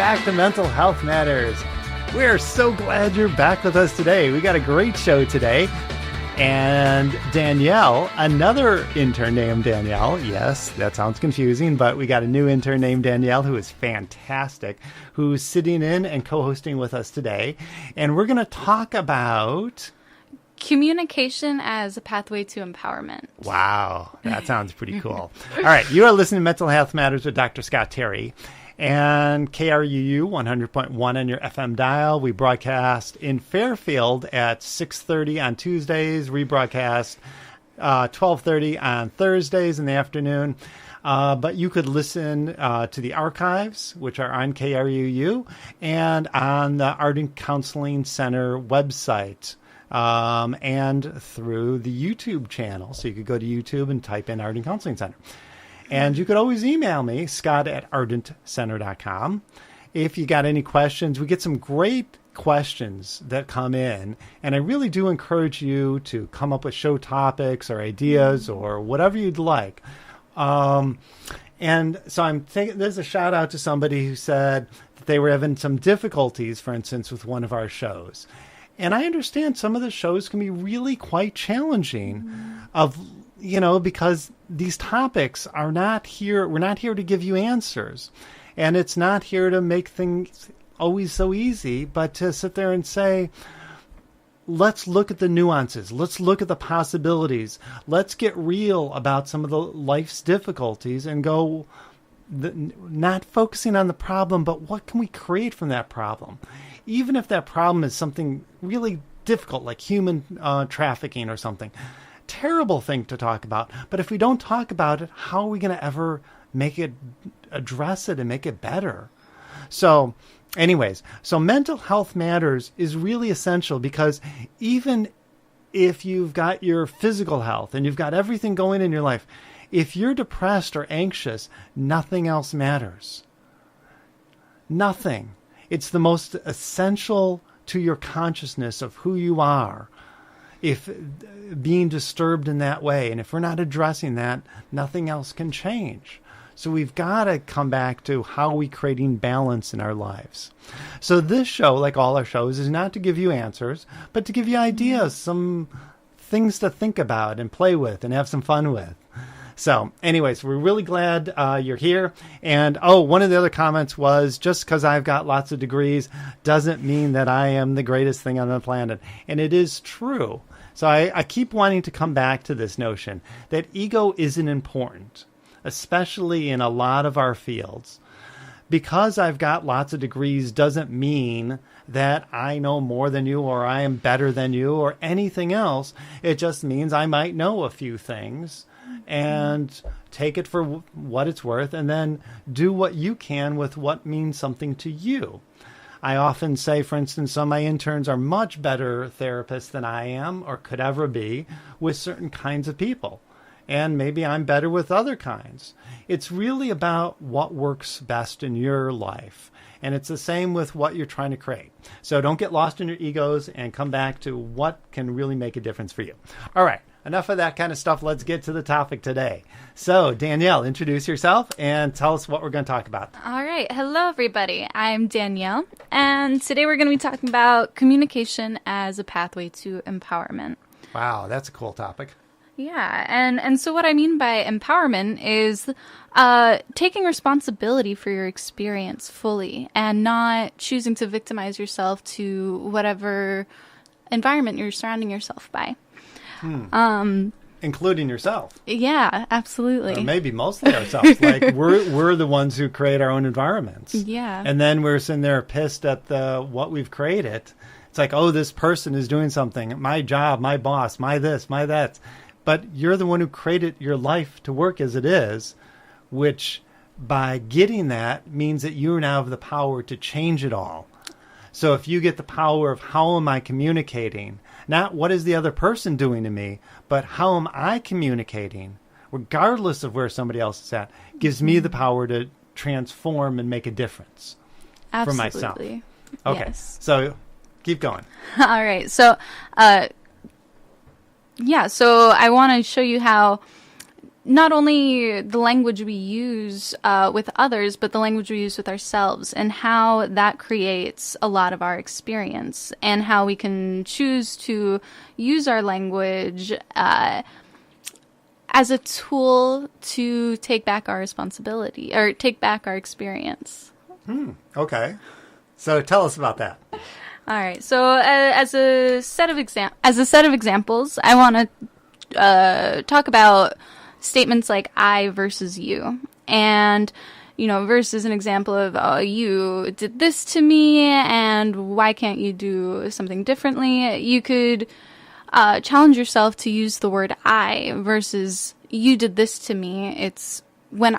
back to Mental Health Matters. We're so glad you're back with us today. We got a great show today. And Danielle, another intern named Danielle. Yes, that sounds confusing, but we got a new intern named Danielle who is fantastic, who's sitting in and co-hosting with us today. And we're going to talk about communication as a pathway to empowerment. Wow, that sounds pretty cool. All right, you are listening to Mental Health Matters with Dr. Scott Terry and KRUU 100.1 on your FM dial. We broadcast in Fairfield at 6:30 on Tuesdays, rebroadcast 12:30 on Thursdays in the afternoon. But you could listen to the archives, which are on KRUU, and on the Ardent Counseling Center website. And through the YouTube channel. So you could go to YouTube and type in Ardent Counseling Center. And you could always email me, scott@ardentcenter.com. If you got any questions, we get some great questions that come in. And I really do encourage you to come up with show topics or ideas or whatever you'd like. And so there's a shout out to somebody who said that they were having some difficulties, for instance, with one of our shows. And I understand some of the shows can be really quite challenging because these topics are not here. We're not here to give you answers. And it's not here to make things always so easy, but to sit there and say, let's look at the nuances. Let's look at the possibilities. Let's get real about some of the life's difficulties and go not focusing on the problem, but what can we create from that problem? Even if that problem is something really difficult, like human trafficking or something. Terrible thing to talk about. But if we don't talk about it, how are we going to ever address it and make it better? So anyways, so mental health matters is really essential because even if you've got your physical health and you've got everything going in your life, if you're depressed or anxious, nothing else matters. Nothing. It's the most essential to your consciousness of who you are. If being disturbed in that way, and if we're not addressing that, nothing else can change. So we've got to come back to how are we creating balance in our lives. So this show, like all our shows, is not to give you answers, but to give you ideas, some things to think about and play with and have some fun with. So anyways, we're really glad you're here. And one of the other comments was, just because I've got lots of degrees doesn't mean that I am the greatest thing on the planet. And it is true. So I keep wanting to come back to this notion that ego isn't important, especially in a lot of our fields. Because I've got lots of degrees doesn't mean that I know more than you or I am better than you or anything else. It just means I might know a few things. And take it for what it's worth, and then do what you can with what means something to you. I often say, for instance, some of my interns are much better therapists than I am or could ever be with certain kinds of people. And maybe I'm better with other kinds. It's really about what works best in your life. And it's the same with what you're trying to create. So don't get lost in your egos and come back to what can really make a difference for you. All right. Enough of that kind of stuff. Let's get to the topic today. So, Danielle, introduce yourself and tell us what we're going to talk about. All right. Hello, everybody. I'm Danielle, and today we're going to be talking about communication as a pathway to empowerment. Wow, that's a cool topic. Yeah, and so what I mean by empowerment is taking responsibility for your experience fully and not choosing to victimize yourself to whatever environment you're surrounding yourself by. Including yourself. Yeah, absolutely. Or maybe mostly ourselves. Like we're the ones who create our own environments. Yeah. And then we're sitting there pissed at what we've created. It's like, this person is doing something. My job, my boss, my this, my that. But you're the one who created your life to work as it is, which by getting that means that you now have the power to change it all. So if you get the power of how am I communicating, not what is the other person doing to me, but how am I communicating, regardless of where somebody else is at, gives me the power to transform and make a difference for myself. Okay, yes. So keep going. All right. So, so I want to show you how not only the language we use with others, but the language we use with ourselves, and how that creates a lot of our experience, and how we can choose to use our language as a tool to take back our responsibility or take back our experience. Okay. So tell us about that. All right. So as a set of examples, I want to talk about statements like I versus you. And, versus an example of, oh, you did this to me, and why can't you do something differently? You could challenge yourself to use the word I versus you did this to me. It's when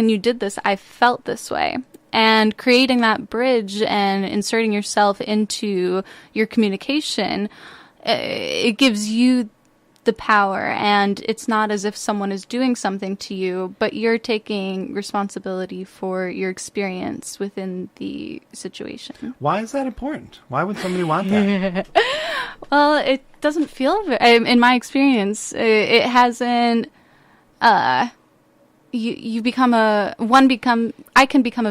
you did this, I felt this way. And creating that bridge and inserting yourself into your communication, it gives you the power, and it's not as if someone is doing something to you, but you're taking responsibility for your experience within the situation. Why is that important? Why would somebody want that? Well, it doesn't feel in my experience, it hasn't, I can become a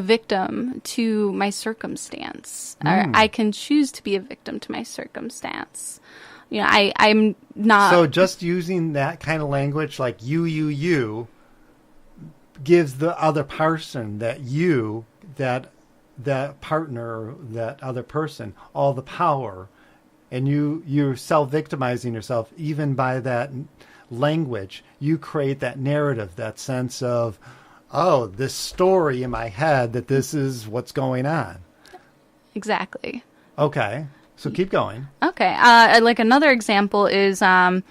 victim to my circumstance, or I can choose to be a victim to my circumstance. I'm not. So just using that kind of language, like you, gives the other person that partner, that other person, all the power, and you're self-victimizing yourself even by that language. You create that narrative, that sense of, oh, this story in my head that this is what's going on. Exactly. Okay. So keep going. Okay. Like another example is, I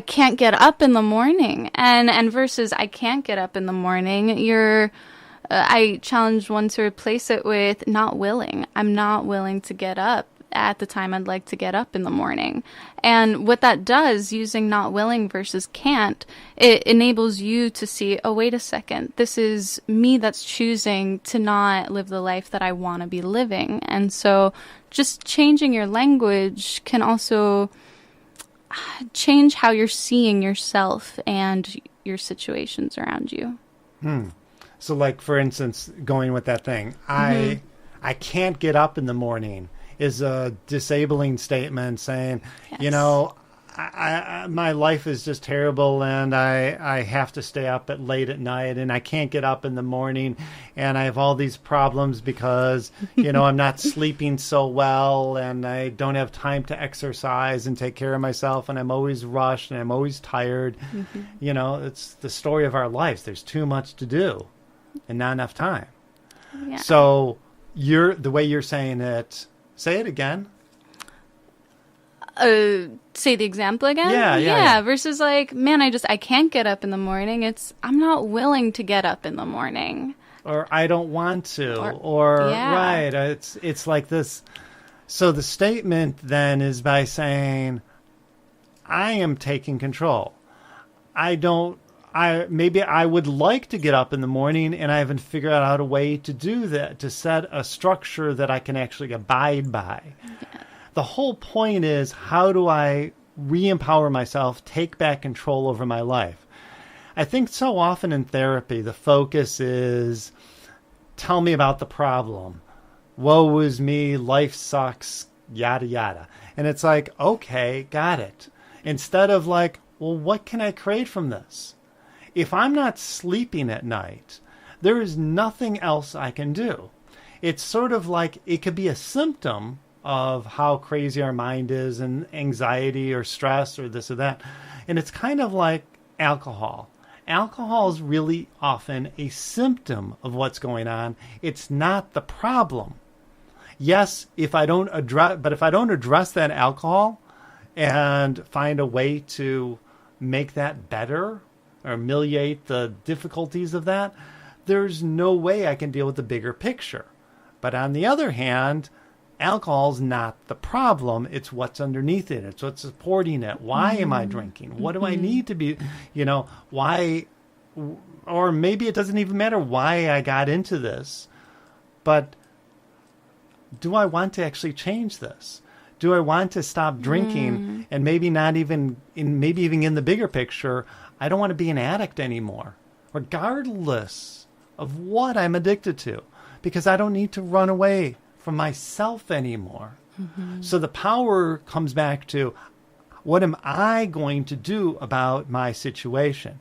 can't get up in the morning, and versus I can't get up in the morning, I challenge one to replace it with not willing. I'm not willing to get up at the time I'd like to get up in the morning. And what that does, using not willing versus can't, it enables you to see, oh, wait a second, this is me that's choosing to not live the life that I want to be living. And so just changing your language can also change how you're seeing yourself and your situations around you. So like, for instance, going with that thing, I can't get up in the morning is a disabling statement saying, Yes. my life is just terrible, and I have to stay up late at night, and I can't get up in the morning, and I have all these problems because, I'm not sleeping so well, and I don't have time to exercise and take care of myself, and I'm always rushed, and I'm always tired. It's the story of our lives. There's too much to do and not enough time. Yeah. So the way you're saying it, say it again. Say the example again? Yeah. Versus like, man, I can't get up in the morning. It's, I'm not willing to get up in the morning. Or I don't want to. Right. It's like this. So the statement then is by saying, I am taking control. Maybe I would like to get up in the morning, and I haven't figured out a way to do that, to set a structure that I can actually abide by. Yeah. The whole point is, how do I re-empower myself, take back control over my life? I think so often in therapy, the focus is, tell me about the problem. Woe is me, life sucks, yada, yada. And it's like, okay, got it. Instead of like, well, what can I create from this? If I'm not sleeping at night, there is nothing else I can do. It's sort of like it could be a symptom of how crazy our mind is, and anxiety or stress or this or that. And it's kind of like alcohol. Alcohol is really often a symptom of what's going on. It's not the problem. Yes, if I don't address that alcohol and find a way to make that better, or ameliorate the difficulties of that, there's no way I can deal with the bigger picture. But on the other hand, alcohol's not the problem. It's what's underneath it. It's what's supporting it. Why am I drinking? What do I need to be, why, or maybe it doesn't even matter why I got into this, but do I want to actually change this? do I want to stop drinking? And maybe not even maybe even in the bigger picture, I don't want to be an addict anymore, regardless of what I'm addicted to, because I don't need to run away from myself anymore. So the power comes back to, what am I going to do about my situation?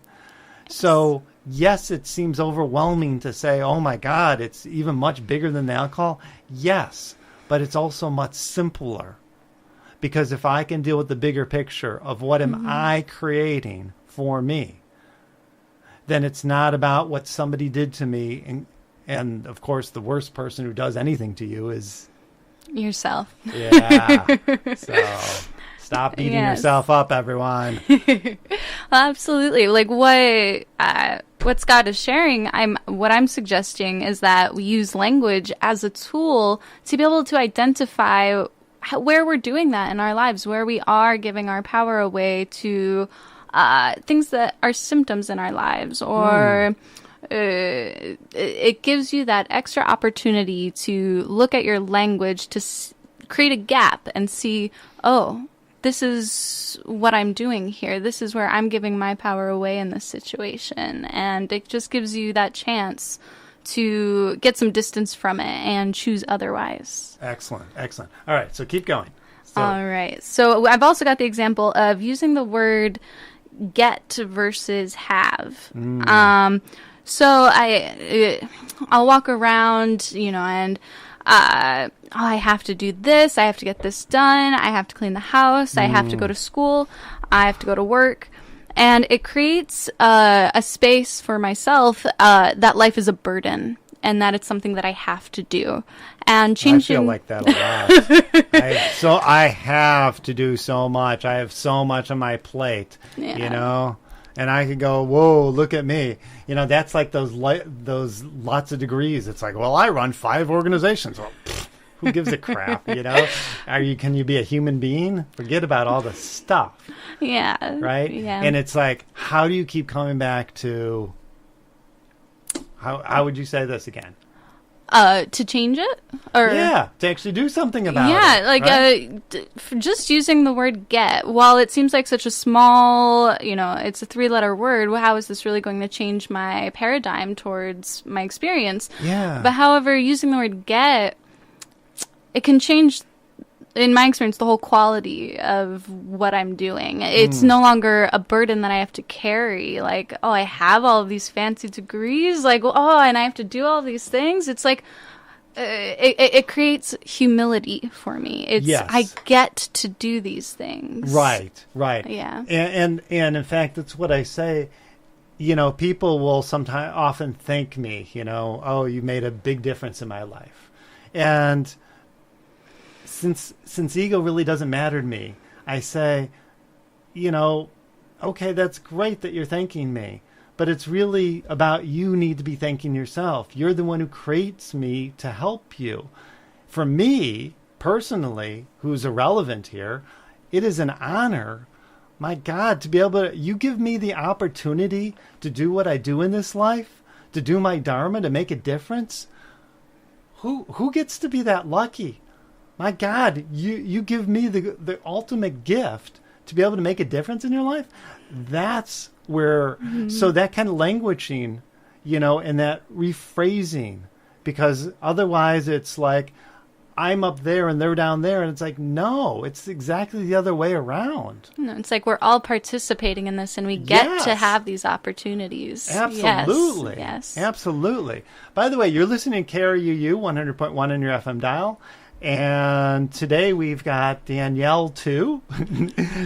So yes, it seems overwhelming to say, oh my God, it's even much bigger than the alcohol. Yes, but it's also much simpler. Because if I can deal with the bigger picture of what am I creating for me, then it's not about what somebody did to me. And of course, the worst person who does anything to you is yourself. Yeah. So stop beating yourself up, everyone. Absolutely. Like what Scott is sharing, what I'm suggesting is that we use language as a tool to be able to identify where we're doing that in our lives, where we are giving our power away to things that are symptoms in our lives, or it gives you that extra opportunity to look at your language to create a gap and see, oh, this is what I'm doing here. This is where I'm giving my power away in this situation. And it just gives you that chance to get some distance from it and choose otherwise. Excellent. Excellent. All right. So keep going. All right. So I've also got the example of using the word get versus have. So I'll walk around, and I have to do this. I have to get this done. I have to clean the house. I have to go to school. I have to go to work. And it creates a space for myself that life is a burden and that it's something that I have to do. And changing... I feel like that a lot. I have to do so much. I have so much on my plate, And I could go, whoa, look at me. That's like those lots of degrees. It's like, well, I run 5 organizations. Well, who gives a crap, Can you be a human being? Forget about all the stuff. Yeah. Right? Yeah. And it's like, how do you keep coming back to, how would you say this again? To change it? Or to actually do something about it. Yeah, like right? Just using the word get, while it seems like such a small, it's a 3-letter word, how is this really going to change my paradigm towards my experience? Yeah. But however, using the word get, it can change, in my experience, the whole quality of what I'm doing. It's no longer a burden that I have to carry. Like, oh, I have all of these fancy degrees. Like, oh, and I have to do all these things. It's like, it creates humility for me. I get to do these things. Right. Yeah. And in fact, that's what I say. People will often thank me, oh, you made a big difference in my life. And since ego really doesn't matter to me, I say, okay, that's great that you're thanking me, but it's really about you need to be thanking yourself. You're the one who creates me to help you. For me, personally, who's irrelevant here, it is an honor, my God, to be able to, you give me the opportunity to do what I do in this life, to do my dharma, to make a difference. Who gets to be that lucky? My God, you give me the ultimate gift to be able to make a difference in your life. That's where, so that kind of languaging, and that rephrasing, because otherwise it's like, I'm up there and they're down there. And it's like, no, it's exactly the other way around. No, it's like we're all participating in this and we get to have these opportunities. Absolutely. Yes. Absolutely. By the way, you're listening to KRUU 100.1 on your FM dial. And today we've got Danielle too.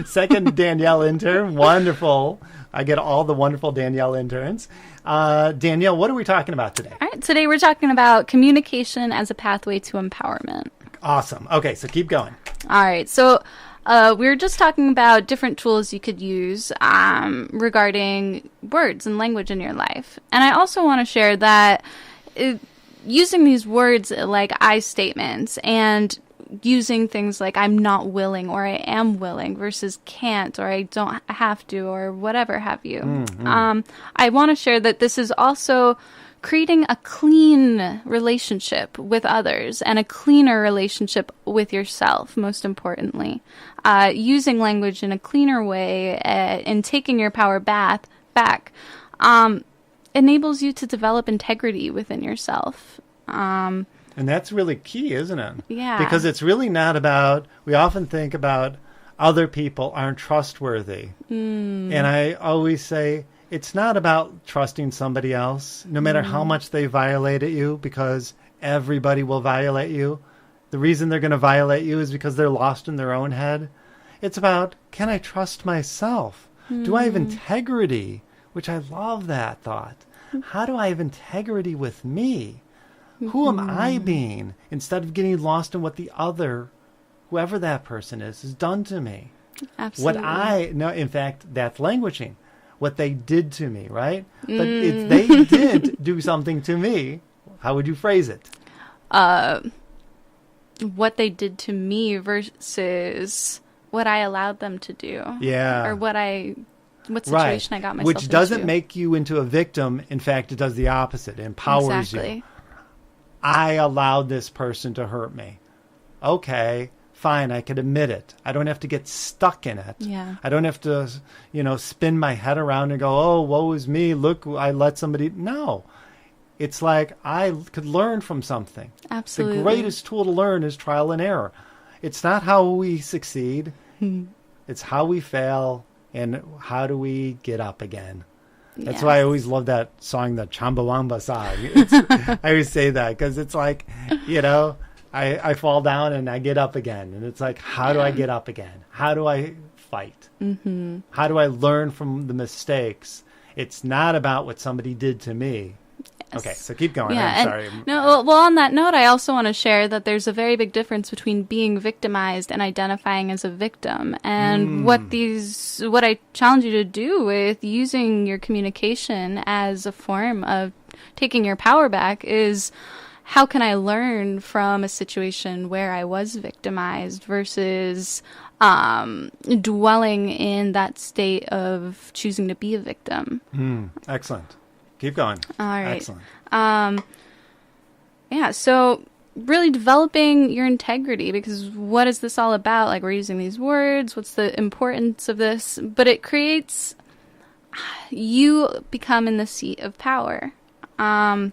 Second Danielle intern. Wonderful. I get all the wonderful Danielle interns. Danielle, what are we talking about today? All right. Today we're talking about communication as a pathway to empowerment. Awesome. Okay, so keep going. All right. So we were just talking about different tools you could use regarding words and language in your life. And I also want to share that using these words like I statements and using things like I'm not willing or I am willing versus can't or I don't have to or whatever have you. I want to share that this is also creating a clean relationship with others and a cleaner relationship with yourself, most importantly. Using language in a cleaner way and taking your power back enables you to develop integrity within yourself. And that's really key, isn't it? Yeah. Because it's really not about, we often think about other people aren't trustworthy. And I always say, it's not about trusting somebody else, no matter how much they violated you, because everybody will violate you. The reason they're going to violate you is because they're lost in their own head. It's about, can I trust myself? Do I have integrity? Which I love that thought. How do I have integrity with me? Who am I being? Instead of getting lost in what the other, whoever that person is, has done to me. Absolutely. In fact, that's languaging. What they did to me, right? But if they did do something to me, how would you phrase it? What they did to me versus what I allowed them to do. Yeah. Or what situation I got myself into. Which doesn't make you into a victim. In fact, it does the opposite. It empowers you. I allowed this person to hurt me. Okay, fine, I can admit it. I don't have to get stuck in it. Yeah. I don't have to, spin my head around and go, oh, woe is me. Look, I let somebody. No. It's like I could learn from something. Absolutely. The greatest tool to learn is trial and error. It's not how we succeed. It's how we fail and how do we get up again. That's why I always love that song, the Chumbawamba song. I always say that because it's like, I fall down and I get up again. And it's like, how do I get up again? How do I fight? How do I learn from the mistakes? It's not about what somebody did to me. Okay, so keep going. Yeah, I'm sorry. Well, on that note, I also want to share that there's a very big difference between being victimized and identifying as a victim. And what I challenge you to do with using your communication as a form of taking your power back is, how can I learn from a situation where I was victimized versus dwelling in that state of choosing to be a victim? Excellent. Keep going. All right. Excellent. So really developing your integrity, because what is this all about? Like, we're using these words. What's the importance of this? But it creates, you become in the seat of power. You're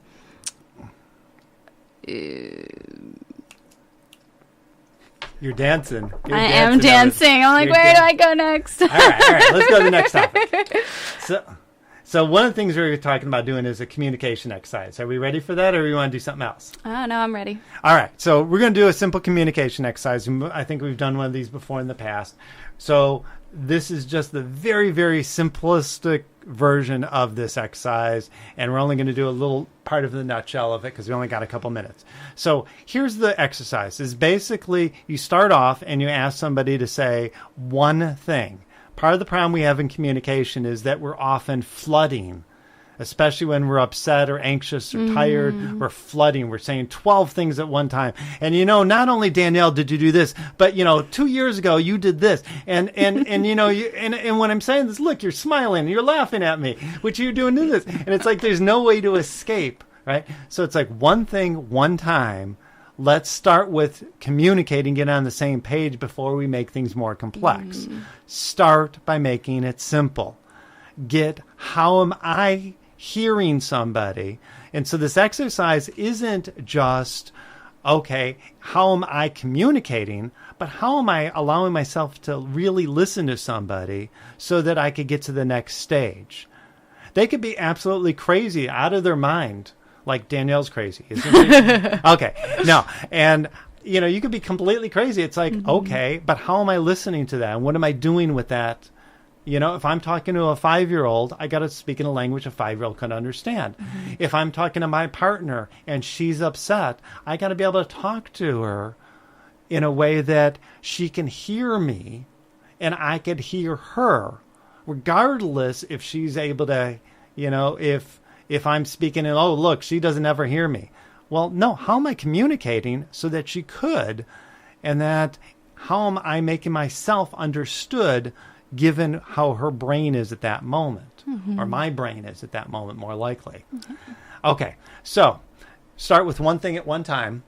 dancing. I am dancing. I'm like, where do I go next? All right. Let's go to the next topic. So one of the things we were talking about doing is a communication exercise. Are we ready for that, or do we want to do something else? Oh, no, I'm ready. All right. So we're going to do a simple communication exercise. I think we've done one of these before in the past. So this is just the very, very simplistic version of this exercise, and we're only going to do a little part of the nutshell of it because we only got a couple minutes. So here's the exercise. Is basically you start off and you ask somebody to say one thing. Part of the problem we have in communication is that we're often flooding, especially when we're upset or anxious or tired. We're flooding. We're saying 12 things at one time. And, not only, Danielle, did you do this, but, 2 years ago you did this. And when I'm saying this, look, you're smiling, you're laughing at me, which you're doing this. And it's like there's no way to escape, right? So it's like one thing, one time. Let's start with communicating, get on the same page before we make things more complex. Start by making it simple. Get, how am I hearing somebody? And so this exercise isn't just, okay, how am I communicating, but how am I allowing myself to really listen to somebody so that I could get to the next stage? They could be absolutely crazy, out of their mind. Like Danielle's crazy, isn't she? Okay, no. And, you could be completely crazy. It's like, okay, but how am I listening to that? And what am I doing with that? If I'm talking to a 5-year-old, I got to speak in a language a 5-year-old can understand. If I'm talking to my partner and she's upset, I got to be able to talk to her in a way that she can hear me and I could hear her, regardless if she's able to, if I'm speaking and, oh, look, she doesn't ever hear me. Well, no, how am I communicating so that she could? And that how am I making myself understood given how her brain is at that moment? Or my brain is at that moment, more likely. Okay, so start with one thing at one time.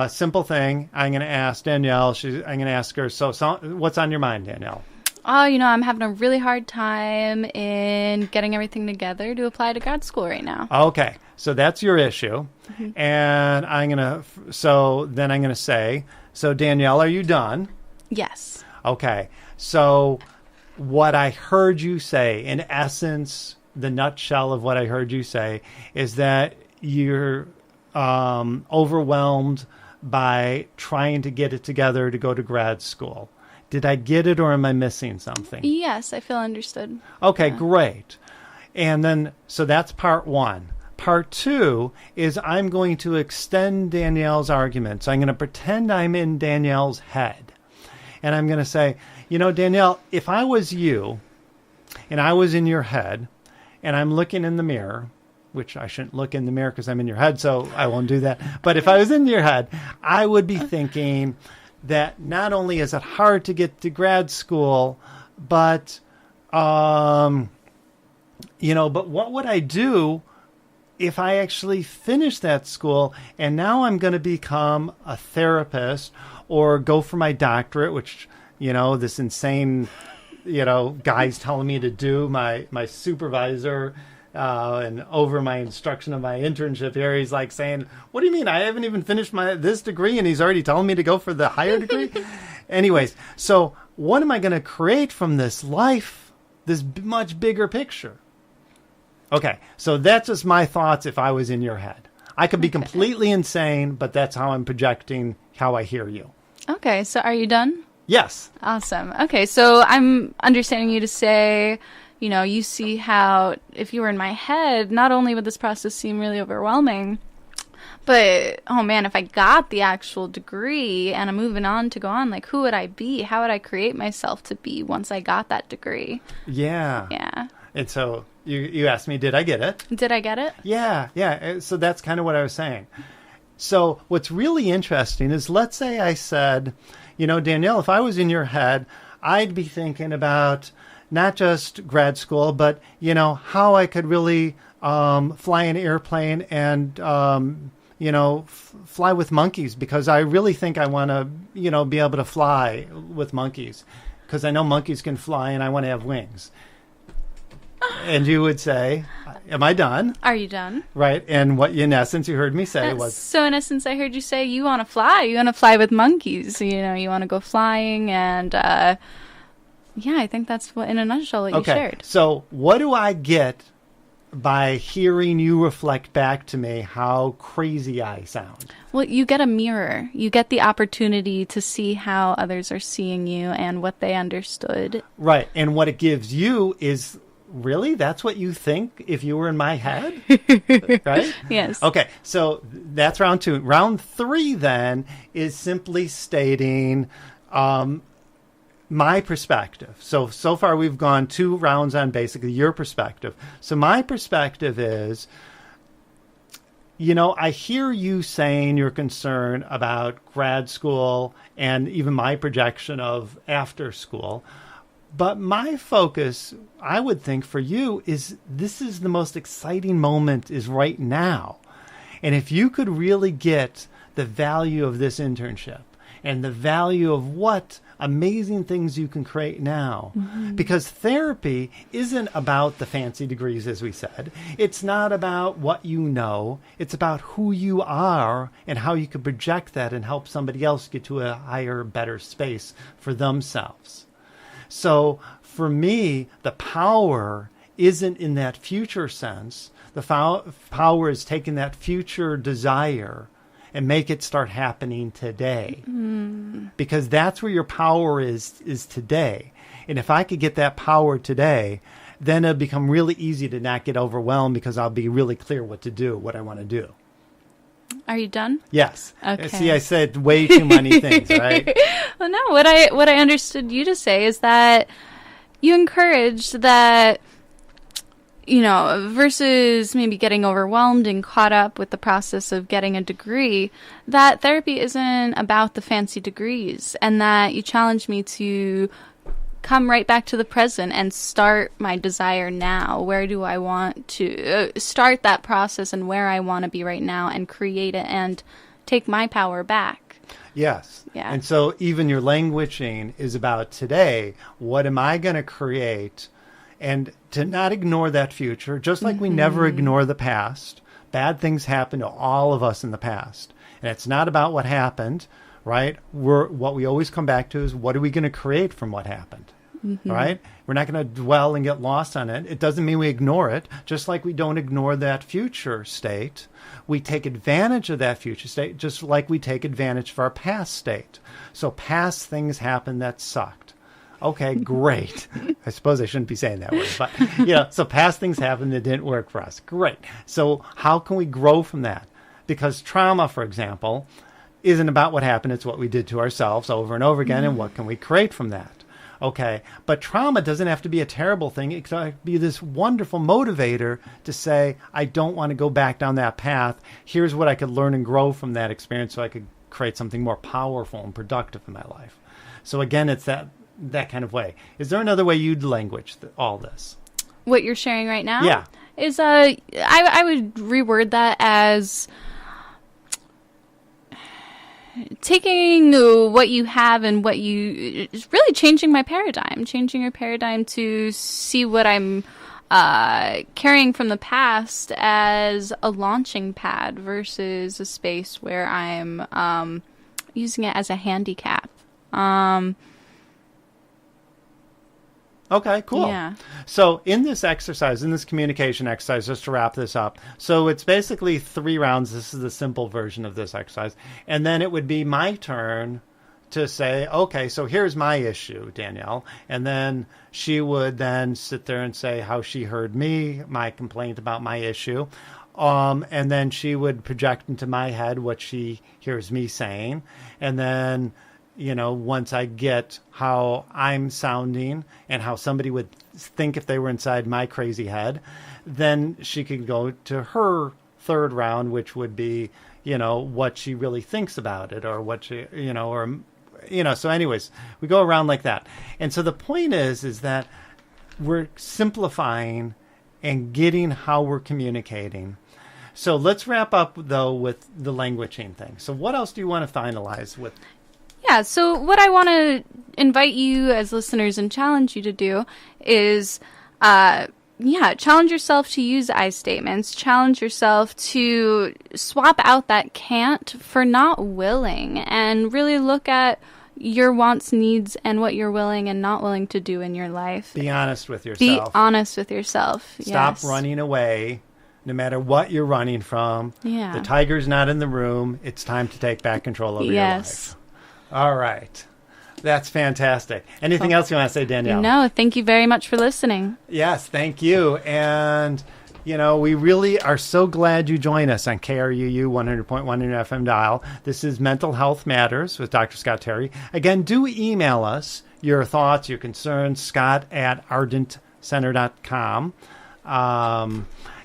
Simple thing. I'm going to ask Danielle. I'm going to ask her. So, what's on your mind, Danielle? Oh, I'm having a really hard time in getting everything together to apply to grad school right now. Okay, so that's your issue. And then I'm going to say, so Danielle, are you done? Yes. Okay, so what I heard you say, in essence, the nutshell of what I heard you say is that you're overwhelmed by trying to get it together to go to grad school. Did I get it, or am I missing something? Yes, I feel understood. Okay, great. And then, so that's part one. Part two is I'm going to extend Danielle's argument. So I'm going to pretend I'm in Danielle's head. And I'm going to say, Danielle, if I was you and I was in your head and I'm looking in the mirror, which I shouldn't look in the mirror because I'm in your head, so I won't do that. But if I was in your head, I would be thinking that not only is it hard to get to grad school, but, but what would I do if I actually finish that school and now I'm going to become a therapist or go for my doctorate, which, this insane, guy's telling me to do, my supervisor, and over my instruction of my internship here, he's like saying, what do you mean? I haven't even finished this degree and he's already telling me to go for the higher degree? Anyways, so what am I going to create from this life, this much bigger picture? Okay, so that's just my thoughts if I was in your head. I could be completely insane, but that's how I'm projecting how I hear you. Okay, so are you done? Yes. Awesome. Okay, so I'm understanding you to say, you see how if you were in my head, not only would this process seem really overwhelming, but, oh man, if I got the actual degree and I'm moving on to go on, like, who would I be? How would I create myself to be once I got that degree? Yeah. Yeah. And so you asked me, did I get it? Did I get it? Yeah. So that's kind of what I was saying. So what's really interesting is, let's say I said, Danielle, if I was in your head, I'd be thinking about not just grad school, but, how I could really fly an airplane and, fly with monkeys, because I really think I want to, be able to fly with monkeys, because I know monkeys can fly and I want to have wings. And you would say, am I done? Are you done? Right. And what, in essence, you heard me say was... So in essence, I heard you say you want to fly. You want to fly with monkeys. You want to go flying. And I think that's what, in a nutshell, what you shared. So what do I get by hearing you reflect back to me how crazy I sound? Well, you get a mirror. You get the opportunity to see how others are seeing you and what they understood. Right. And what it gives you is... Really? That's what you think if you were in my head? Right? Yes. Okay, so that's round two. Round three, then, is simply stating my perspective. So far we've gone 2 rounds on basically your perspective. So my perspective is, I hear you saying you're concerned about grad school and even my projection of after school. But my focus, I would think, for you is this is the most exciting moment is right now. And if you could really get the value of this internship and the value of what amazing things you can create now, because therapy isn't about the fancy degrees, as we said. It's not about what you know. It's about who you are and how you can project that and help somebody else get to a higher, better space for themselves. So for me, the power isn't in that future sense. The power is taking that future desire and make it start happening today. Because that's where your power is today. And if I could get that power today, then it'll become really easy to not get overwhelmed, because I'll be really clear what to do, what I want to do. Are you done? Yes. Okay. See, I said way too many things, right? Well, no. What I understood you to say is that you encouraged that, versus maybe getting overwhelmed and caught up with the process of getting a degree, that therapy isn't about the fancy degrees, and that you challenged me to come right back to the present and start my desire now. Where do I want to start that process, and where I want to be right now, and create it and take my power back. Yes. Yeah. And so even your languaging is about today. What am I going to create? And to not ignore that future, just like we never ignore the past. Bad things happen to all of us in the past. And it's not about what happened, right? What we always come back to is, what are we going to create from what happened? Right? We're not going to dwell and get lost on it. It doesn't mean we ignore it. Just like we don't ignore that future state, we take advantage of that future state, just like we take advantage of our past state. So past things happen that sucked. Okay, great. I suppose I shouldn't be saying that word, but so past things happened that didn't work for us. Great. So how can we grow from that? Because trauma, for example, isn't about what happened. It's what we did to ourselves over and over again, and what can we create from that? Okay, but trauma doesn't have to be a terrible thing. It can be this wonderful motivator to say, I don't want to go back down that path. Here's what I could learn and grow from that experience so I could create something more powerful and productive in my life. So again, it's that kind of way. Is there another way you'd language all this? What you're sharing right now? Yeah. Is I would reword that as taking what you have and really changing my paradigm, changing your paradigm to see what I'm carrying from the past as a launching pad versus a space where I'm using it as a handicap. Okay, cool. Yeah. So in this exercise, in this communication exercise, just to wrap this up, so it's basically 3 rounds. This is the simple version of this exercise. And then it would be my turn to say, okay, so here's my issue, Danielle. And then she would then sit there and say how she heard me, my complaint about my issue. And then she would project into my head what she hears me saying. And then, once I get how I'm sounding and how somebody would think if they were inside my crazy head, then she could go to her 3rd round, which would be, what she really thinks about it, or what she, so anyways, we go around like that. And so the point is that we're simplifying and getting how we're communicating. So let's wrap up, though, with the languaging thing. So what else do you want to finalize with? Yeah, so what I want to invite you as listeners and challenge you to do is, challenge yourself to use I statements. Challenge yourself to swap out that can't for not willing, and really look at your wants, needs, and what you're willing and not willing to do in your life. Be honest with yourself. Be honest with yourself. Stop running away, no matter what you're running from. Yeah. The tiger's not in the room. It's time to take back control over your life. All right. That's fantastic. Anything else you want to say, Danielle? No, thank you very much for listening. Yes, thank you. And, we really are so glad you joined us on KRUU 100.1 in your FM dial. This is Mental Health Matters with Dr. Scott Terry. Again, do email us your thoughts, your concerns, scott@ardentcenter.com.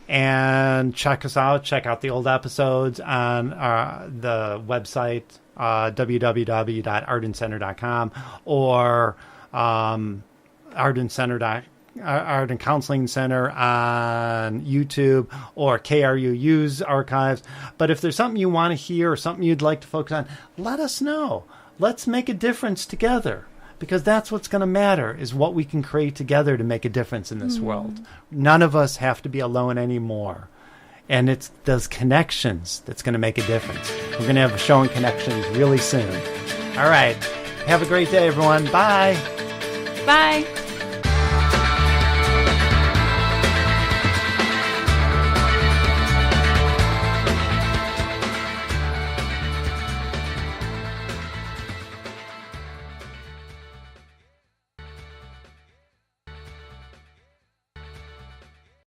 And check us out. Check out the old episodes on the website, www.ardentcenter.com, or Ardent Counseling Center on YouTube, or KRUU's archives. But if there's something you want to hear or something you'd like to focus on, let us know. Let's make a difference together, because that's what's going to matter, is what we can create together to make a difference in this world. None of us have to be alone anymore. And it's those connections that's going to make a difference. We're going to have a show on connections really soon. All right. Have a great day, everyone. Bye. Bye.